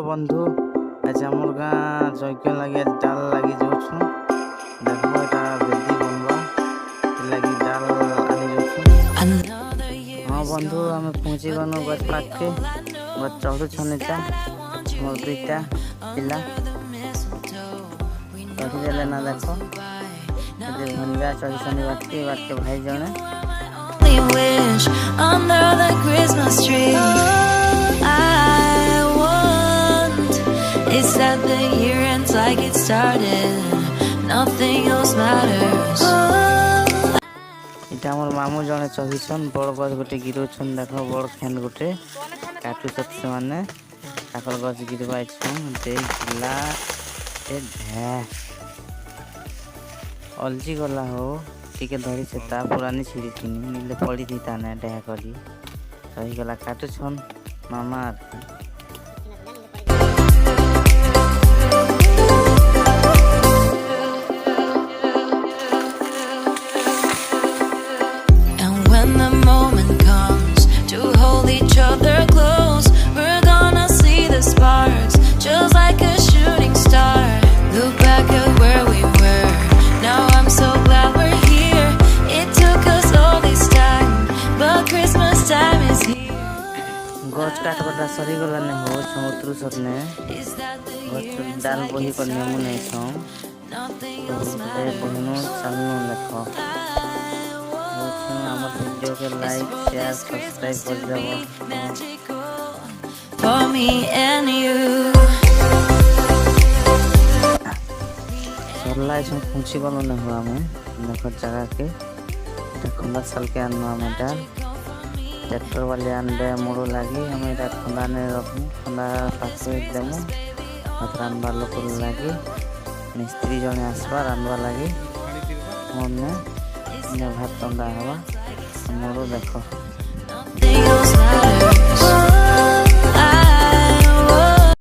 बंधु आज आमर गाँ यज्ञ लगे डाल लगी जाऊँ देख बेदी बनवा लगी डाल आनी जाऊँ। हाँ बंधु आम पहुँची गनु गच पाखे गच चढ़ू छनिचा मोर दुईटा पिला चढ़ीदेले ना देख भंजा चढ़ी छनि बाटके बाटके भाई जने wish under the Christmas tree. All I want is that the year ends like it started. Nothing else matters. इटा हमर मामू जने चढ़ीछन बड़ गछ गोटे गिरोछन देखो बड़ खेन गोटे काटू सत से माने ताकर गछ गिरबाय छन देखला ए भे अलजी गला हो टिके धरी से ता पुरानी छिड़ी किनी निले पड़ी थी ताने डेहा करी सही गला काटू छन मामा And when the moment comes to hold each other close, we're gonna see the sparks just like a shooting star. Look back at where we were. Now I'm so glad we're here. It took us all this time, but Christmas time is here. गछ काट बटा सरी गला ने हो समुद्र सतने गछ डाल बही पर नेमु नै छौ ए बहनो चलनो देखो हमर वीडियो के लाइक शेयर सब्सक्राइब कर देबो For me and you. सरलाई छौ पूछी गलो न हो हमें देखो जगह के खंदा साल के आनो हमें डाल ट्रैक्टर वाले अंडे मोड़ो लगी हमें खंदा ने रखू खंदा पासे देमु रान बालो को लगी मिस्त्री जने आसबा रानवा लगी मने ने भात तंदा हवा मोड़ो देखो Nothing else matters. All I want.